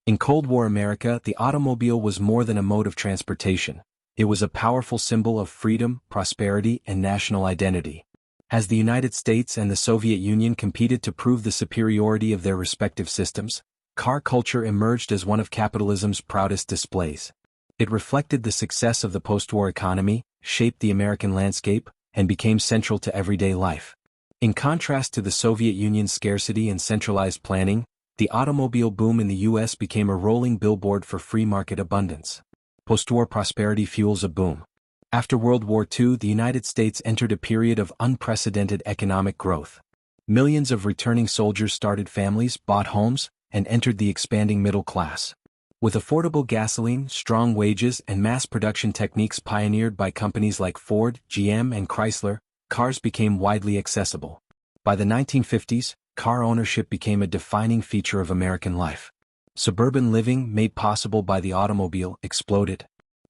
In Cold War America, the automobile was more than a mode of transportation. It was a powerful symbol of freedom, prosperity, and national identity. As the United States and the Soviet Union competed to prove the superiority of their respective systems, car culture emerged as one of capitalism's proudest displays. It reflected the success of the post-war economy, shaped the American landscape, and became central to everyday life. In contrast to the Soviet Union's scarcity and centralized planning, the automobile boom in the U.S. became a rolling billboard for free market abundance. Post-war prosperity fuels a boom. After World War II, the United States entered a period of unprecedented economic growth. Millions of returning soldiers started families, bought homes, and entered the expanding middle class. With affordable gasoline, strong wages, and mass production techniques pioneered by companies like Ford, GM, and Chrysler, cars became widely accessible. By the 1950s, car ownership became a defining feature of American life. Suburban living, made possible by the automobile, exploded.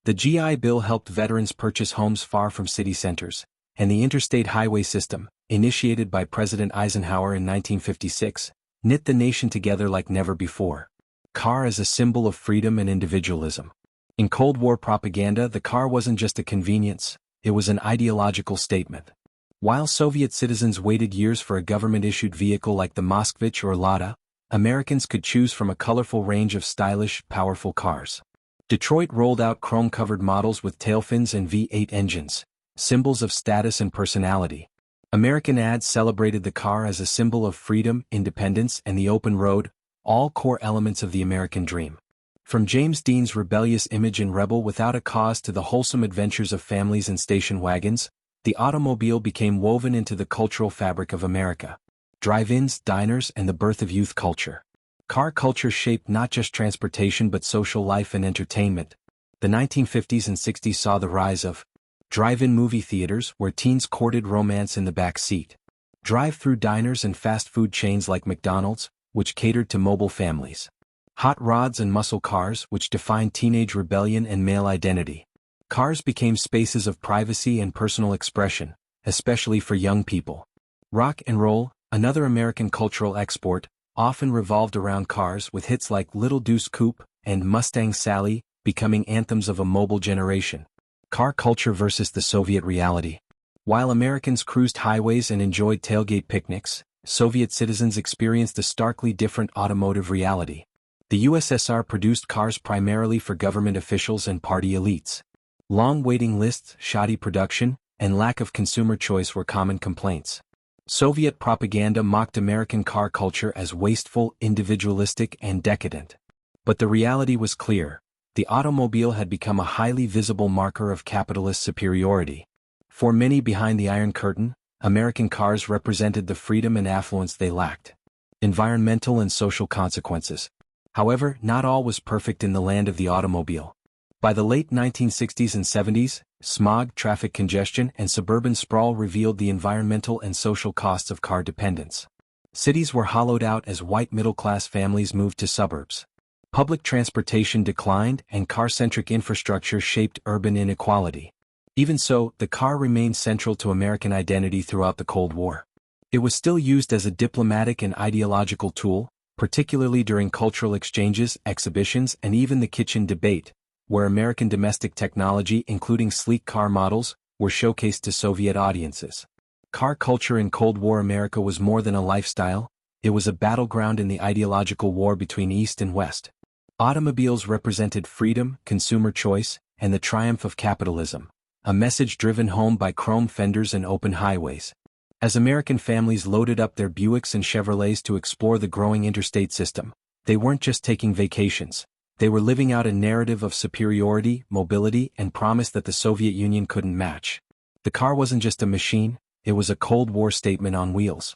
The GI Bill helped veterans purchase homes far from city centers, and the Interstate Highway System, initiated by President Eisenhower in 1956, knit the nation together like never before. Car as a symbol of freedom and individualism. In Cold War propaganda, the car wasn't just a convenience, it was an ideological statement. While Soviet citizens waited years for a government-issued vehicle like the Moskvich or Lada, Americans could choose from a colorful range of stylish, powerful cars. Detroit rolled out chrome-covered models with tail fins and V8 engines, symbols of status and personality. American ads celebrated the car as a symbol of freedom, independence, and the open road, all core elements of the American dream. From James Dean's rebellious image in Rebel Without a Cause to the wholesome adventures of families in station wagons, the automobile became woven into the cultural fabric of America. Drive-ins, diners, and the birth of youth culture. Car culture shaped not just transportation but social life and entertainment. The 1950s and 60s saw the rise of drive-in movie theaters where teens courted romance in the back seat. Drive-through diners and fast food chains like McDonald's, which catered to mobile families. Hot rods and muscle cars, which defined teenage rebellion and male identity. Cars became spaces of privacy and personal expression, especially for young people. Rock and roll, another American cultural export, often revolved around cars with hits like Little Deuce Coupe and Mustang Sally becoming anthems of a mobile generation. Car culture versus the Soviet reality. While Americans cruised highways and enjoyed tailgate picnics, Soviet citizens experienced a starkly different automotive reality. The USSR produced cars primarily for government officials and party elites. Long waiting lists, shoddy production, and lack of consumer choice were common complaints. Soviet propaganda mocked American car culture as wasteful, individualistic, and decadent. But the reality was clear. The automobile had become a highly visible marker of capitalist superiority. For many behind the Iron Curtain, American cars represented the freedom and affluence they lacked. Environmental and social consequences. However, not all was perfect in the land of the automobile. By the late 1960s and 70s, smog, traffic congestion, and suburban sprawl revealed the environmental and social costs of car dependence. Cities were hollowed out as white middle-class families moved to suburbs. Public transportation declined and car-centric infrastructure shaped urban inequality. Even so, the car remained central to American identity throughout the Cold War. It was still used as a diplomatic and ideological tool, particularly during cultural exchanges, exhibitions, and even the kitchen debate, where American domestic technology, including sleek car models, were showcased to Soviet audiences. Car culture in Cold War America was more than a lifestyle, it was a battleground in the ideological war between East and West. Automobiles represented freedom, consumer choice, and the triumph of capitalism, a message driven home by chrome fenders and open highways. As American families loaded up their Buicks and Chevrolets to explore the growing interstate system, they weren't just taking vacations. They were living out a narrative of superiority, mobility, and promise that the Soviet Union couldn't match. The car wasn't just a machine, it was a Cold War statement on wheels.